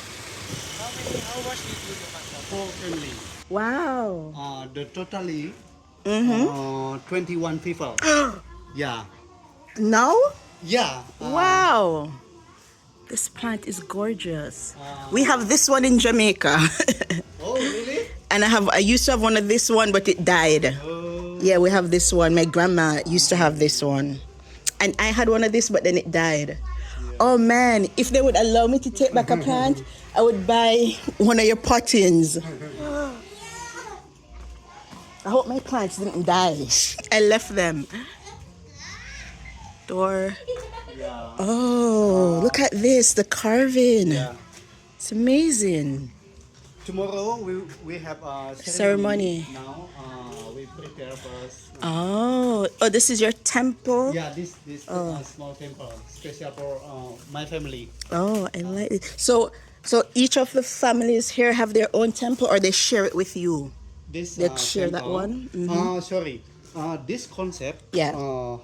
How much did you have? For family. Wow. The totally Mm-hmm. 21 people. Yeah. No? Yeah. Wow. This plant is gorgeous. We Uh, have this one in Jamaica. oh, really? And I used to have one of this one, but it died. Oh. Yeah, we have this one. My grandma used to have this one. And I had one of this, but then it died. Yeah. Oh man, if they would allow me to take back a plant, I would buy one of your pottings. I hope my plants didn't die. I left them. Door. Yeah. Oh, look at this, the carving. Yeah. It's amazing. Tomorrow we have a Ceremony. Now we prepare first. Oh, this is your temple? Yeah, this small temple, special for my family. Oh, I like it. So each of the families here have their own temple, or they share it with you? This They share that temple, one? Mhm. Sorry. This concept Yeah.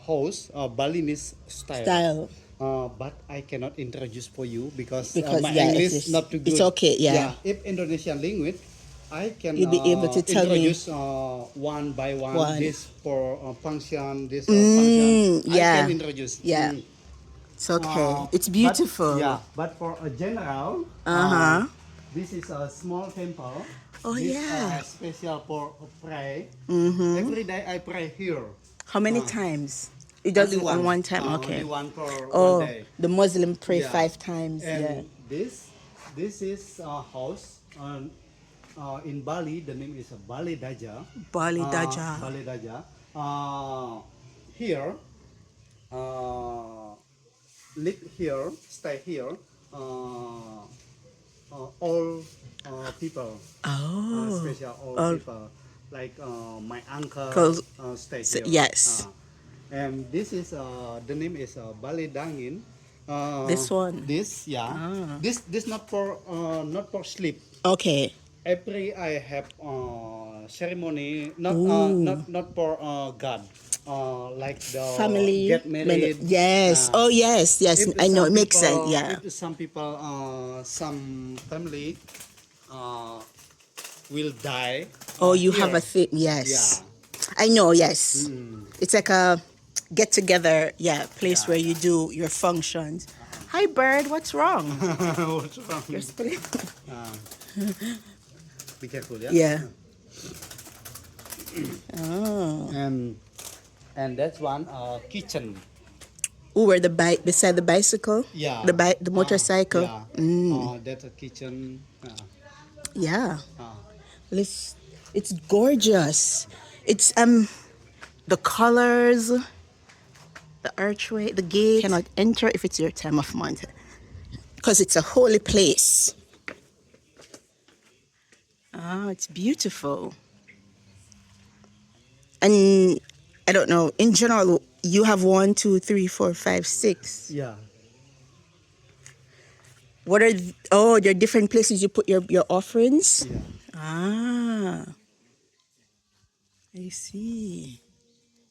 house Balinese style. But I cannot introduce for you because my yeah, English it's not too good. it's okay, yeah. If Indonesian language, I can You'll be able to tell me. introduce one by one. One. This for function, this function. yeah. I can introduce. Yeah. It's okay. It's But, beautiful. but for a general, Uh-huh. this is a small temple. Oh, this, yeah. special for pray. Mm-hmm. Every day I pray here. How many times? It does it Only on one time, okay. Only one for Oh, one day. the Muslim pray Yeah. 5 times. And Yeah. this is a house in Bali. The name is Bali Daja. Bali Daja. Bali Daja. Here, live here, stay here. All people, Oh. special all All- people, like my uncle Cause- stay so- here. yes. And this is the name is Bali Dangin. This one? This This not for sleep. Okay. Every I have ceremony Ooh. not for God. Like the Family. get married. Yes. Oh, yes. Yes. If I know. It some makes sense. people- Yeah. If some people, some family will die. Oh, you have here. a thing. Yes. Yeah. I know. Yes. Mm. It's like a get together. Yeah. Place Yeah, where you do your functions. Hi, bird. What's wrong? What's wrong? You're spilling. Be careful, yeah. Yeah. Oh. And that's one kitchen. Ooh, where the bike beside the bicycle. Yeah. The motorcycle. Yeah. Mm. That's a kitchen. Yeah. Uh, It's gorgeous. It's the colors, the archway, the gate. Cannot enter if it's your time of month, because it's a holy place. Oh, it's beautiful. And I don't know. In general, you have 1, 2, 3, 4, 5, 6. yeah. What are there are different places you put your offerings? Yeah. Ah, I see.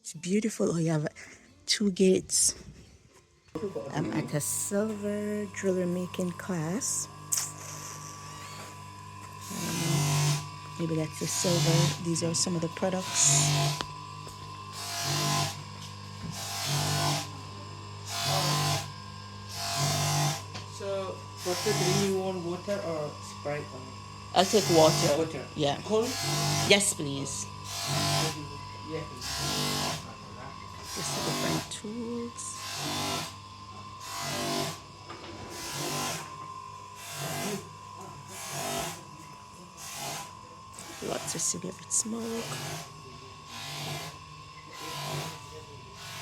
It's beautiful. Oh, you have 2 gates. I'm at a silver jewelry making class. Maybe that's the silver. These are some of the products. So, water, do you want water or Sprite? I'll take water. Water. Yeah. Cold? Yes, please. Yeah. Just the different tools. Lots of cigarette smoke.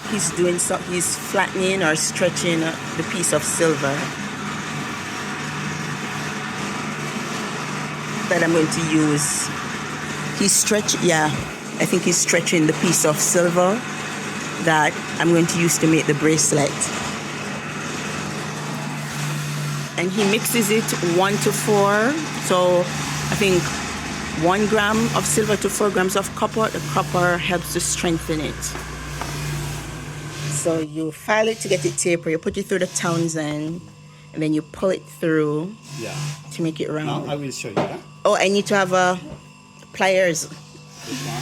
He's flattening or stretching the piece of silver that I'm going to use. I think he's stretching the piece of silver that I'm going to use to make the bracelet. And he mixes it 1 to 4. So I think 1 gram of silver to 4 grams of copper. The copper helps to strengthen it. So you file it to get it taper. You put it through the Townsend, and then you pull it through Yeah. to make it Now round. I will show you. Huh? Oh, I need to have pliers. This one.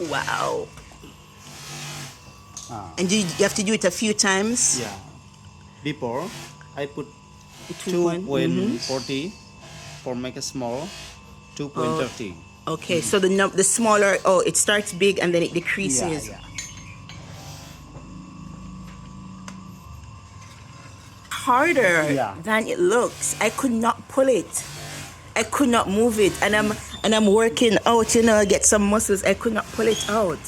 Wow. Ah. And you have to do it a few times? Yeah. Before I put Between 2.40 for make a small, 2.30. Okay, so the smaller, it starts big and then it decreases. Yeah. Harder Yeah. than it looks. I could not pull it. I could not move it, and I'm working out, get some muscles. I could not pull it out.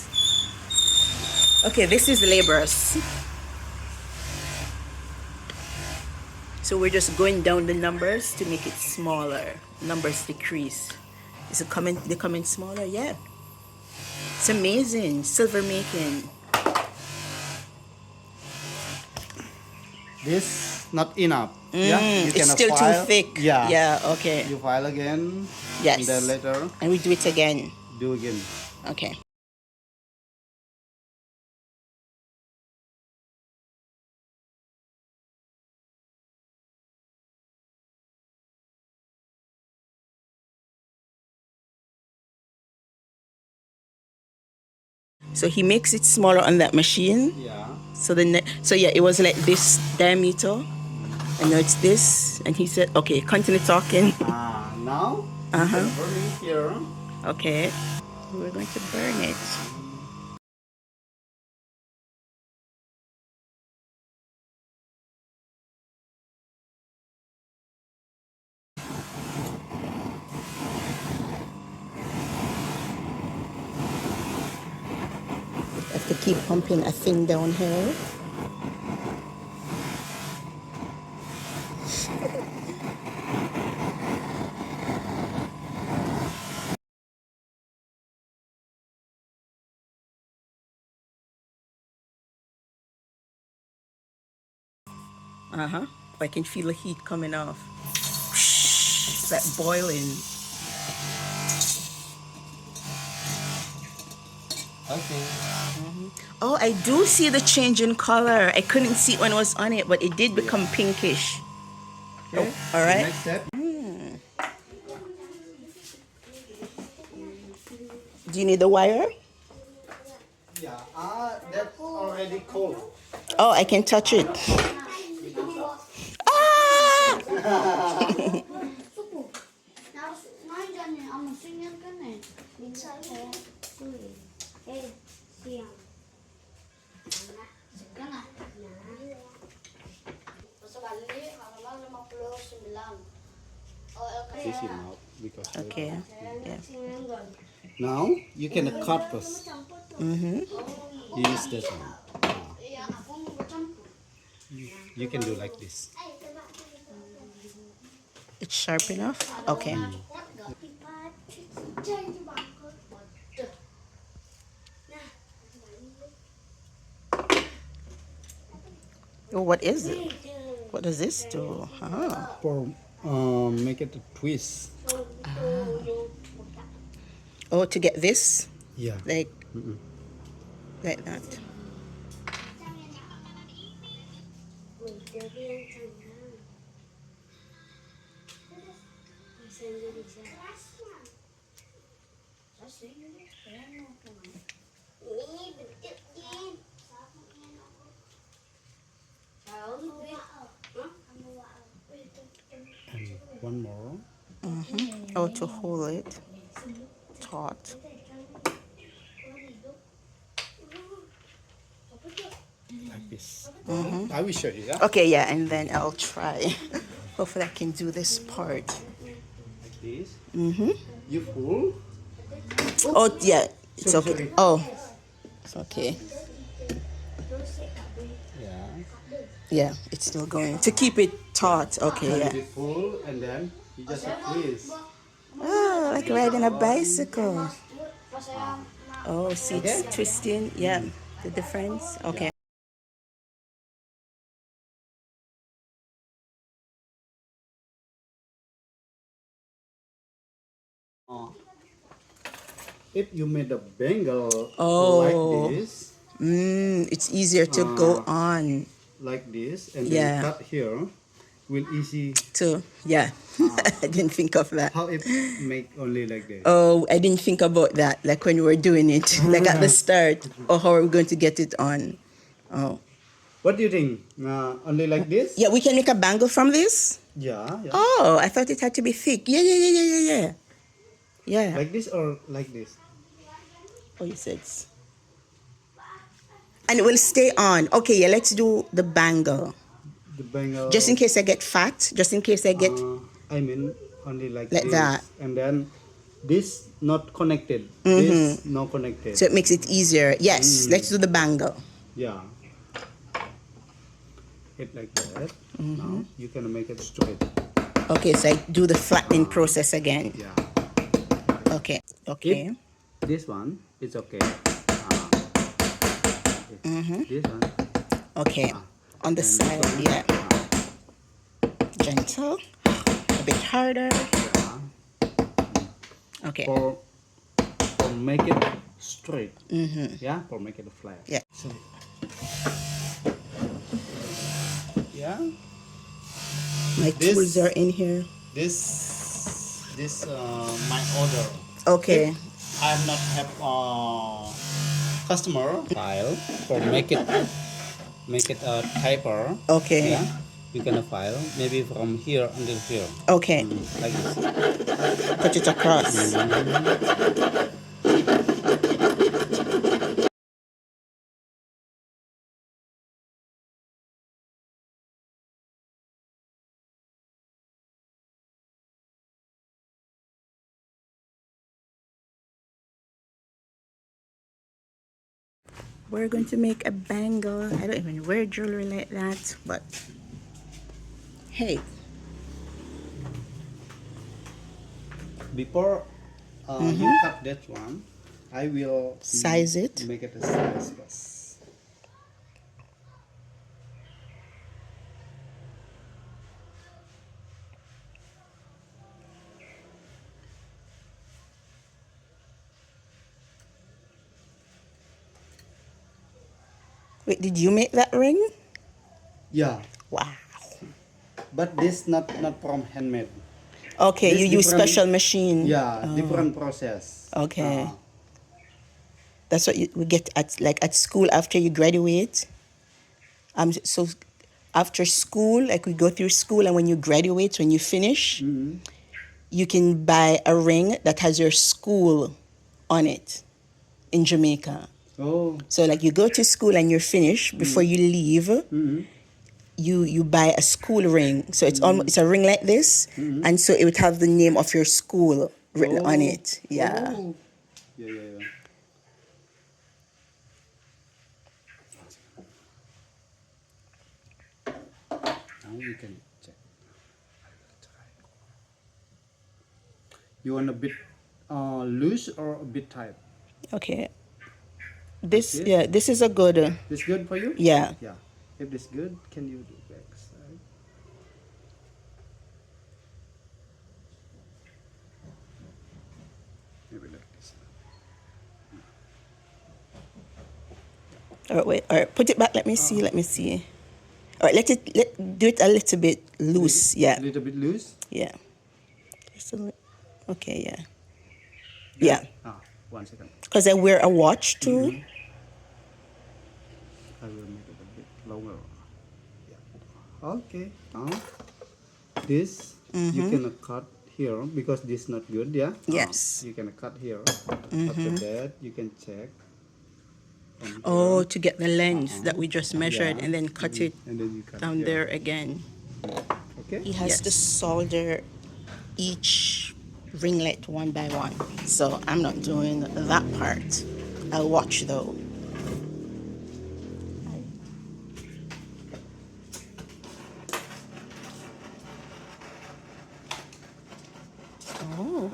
Okay, this is laborious. So we're just going down the numbers to make it smaller. Numbers decrease. Is it coming? They're coming smaller. Yeah. It's amazing. Silver making. This not enough. Yeah. You It's still too thick. Yeah. Yeah. Okay. You file again. Yes. And then later And we do it again. do again. Okay. So he makes it smaller on that machine. Yeah. So it was like this diameter, and now it's this. And he said, "Okay, continue talking." Now burning here. Okay, we're going to burn it. Have to keep pumping a thing down here. I can feel the heat coming off. It's like boiling. Okay. Oh, I do see the change in color. I couldn't see it when it was on it, but it did become pinkish. Okay. Oh, all right. Next step. Do you need the wire? Yeah. That's already cold. Oh, I can touch it. This is now because Okay. Yeah. now you can cut first. Use that one. You can do like this. It's sharp enough? Okay. Oh, what is it? What does this do? For make it a twist. Oh, to get this? Yeah. Like that. And one more. Oh, to hold it taut. Like this. I will show you. Yeah. Okay, yeah, and then I'll try. Hopefully I can do this part. Like this. You pull. Oh, yeah, it's Sorry, okay. sorry. Oh, it's okay. Yeah. Yeah, it's still going. To keep it taut. Okay, yeah. You pull and then you just twist. Oh, like riding a bicycle. Oh, see, it's twisting. Yeah, the difference. Okay. If you made a bangle like Oh, this, it's easier to go on. and then Yeah. cut here, will easy. So, yeah, I didn't think of that. How if make only like this? Oh, I didn't think about that. Like when we were doing it, like at the start. Or how are we going to get it on? Oh. What do you think? Only like this? Yeah, we can make a bangle from this? Yeah, yeah. Oh, I thought it had to be thick. Yeah, yeah, yeah, yeah, yeah, yeah. Yeah. Like this or like this? Oh, you said. And it will stay on. Okay, yeah, let's do the bangle. The bangle. Just in case I get fat, just in case I get I mean, only like like this. that. And then this not connected. This not connected. So it makes it easier. Yes, let's do the bangle. Yeah. It like that. Now you can make it straight. Okay, so I do the flattening process again. Yeah. Okay, okay. If this one is okay. This one. Okay, on the And this side, one, yeah. Gentle, a bit harder. Yeah. Okay. For make it straight. Yeah. For make it flat. Yeah. So, yeah. My This- tools are in here. This my order. Okay. If I'm not have customer file for make it a typer. Okay. Yeah. You can file maybe from here until here. Okay. Like this. Put it across. We're going to make a bangle. I don't even wear jewelry like that, but hey. Before you cut that one, I will Size it. Make it a size first. Wait, did you make that ring? Yeah, Wow. but this not from handmade. Okay, This you use different- special machine. Yeah, different process. Okay. That's what we get at at school after you graduate. So after school, like we go through school, and when you graduate, when you finish, you can buy a ring that has your school on it in Jamaica. Oh. So like you go to school and you're finished, before you leave, you buy a school ring. So it's almost, it's a ring like this, and so it would have the name of your school written on it. Yeah. Oh. Yeah. Now you can check. You want a bit loose or a bit tight? Okay. This Like this? yeah, this is a good. This good for you? Yeah. Yeah. If this good, can you do back side? Maybe like this. All right, wait. All right, put it back. Let me see. Let me see. All right, do it a little bit loose. Yeah. A little bit loose. Yeah. Just a okay. Yeah. Yeah. 1 second. Because I wear a watch too. I will make it a bit longer. Yeah. Okay. Now this you can cut here because this not good. Yeah. Yes. You can cut here. After that, you can check. from Oh, here. to get the length that we just measured, Yeah. and then cut it And then you cut down here. there again. Okay. He has to solder each ringlet one by one. So I'm not doing that part. I'll watch though. Oh.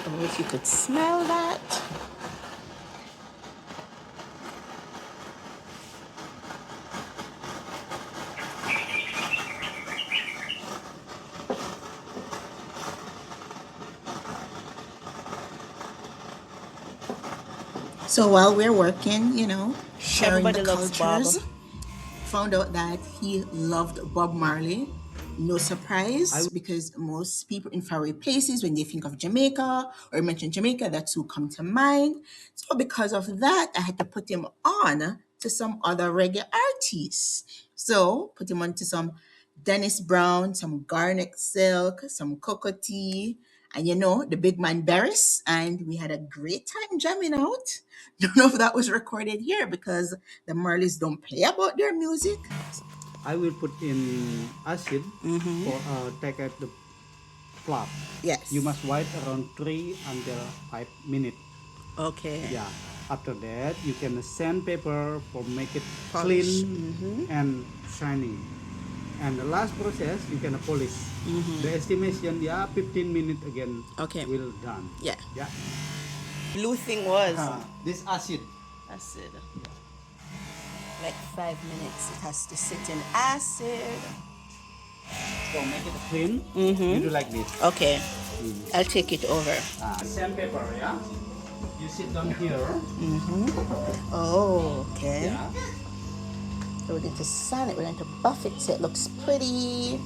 Oh, if you could smell that. So while we're working, sharing Everybody the loves Bob. cultures, found out that he loved Bob Marley. No surprise, because most people in faraway places, when they think of Jamaica or mention Jamaica, that's who come to mind. So because of that, I had to put him on to some other reggae artists. So put him on to some Dennis Brown, some Garnet Silk, some Cocoa Tea, and the big man Barris. And we had a great time jamming out. Don't know if that was recorded here because the Marleys don't play about their music. I will put in acid for take out the flap. Yes. You must wait around 3 until 5 minutes. Okay. Yeah. After that, you can sandpaper for make it Polish. clean and shining. And the last process, you can polish. The estimation, 15 minutes again. Okay. Will done. Yeah. Yeah. Blue thing was This acid. acid. Like 5 minutes. It has to sit in acid. So make it clean. You do like this. Okay. I'll take it over. Sandpaper, yeah. You sit down here. Oh, okay. Yeah. So we're going to sand it. We're going to buff it so it looks pretty.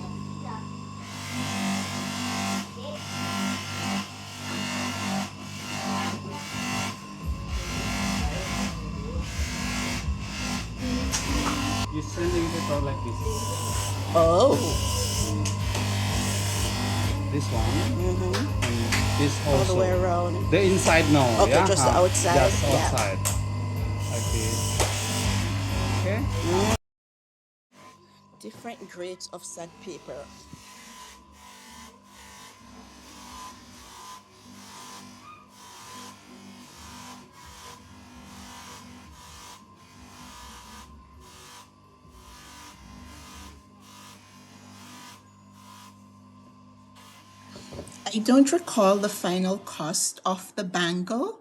You sanding it out like this. Oh. This one. And this All also. the way around. The inside no. Okay, yeah? just the outside. Just Yeah. outside. Like this. Okay. Different grades of sandpaper. I don't recall the final cost of the bangle,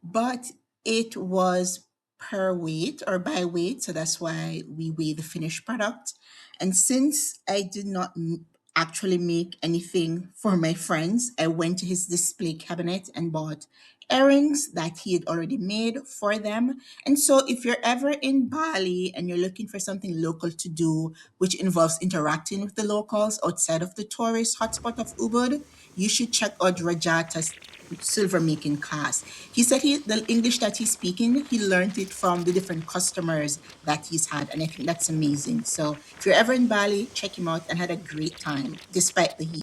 but it was per weight or by weight. So that's why we weigh the finished product. And since I did not actually make anything for my friends, I went to his display cabinet and bought earrings that he had already made for them. And so if you're ever in Bali and you're looking for something local to do, which involves interacting with the locals outside of the tourist hotspot of Ubud, you should check out Rajata's silver making class. He said the English that he's speaking, he learned it from the different customers that he's had, and I think that's amazing. So if you're ever in Bali, check him out and had a great time despite the heat.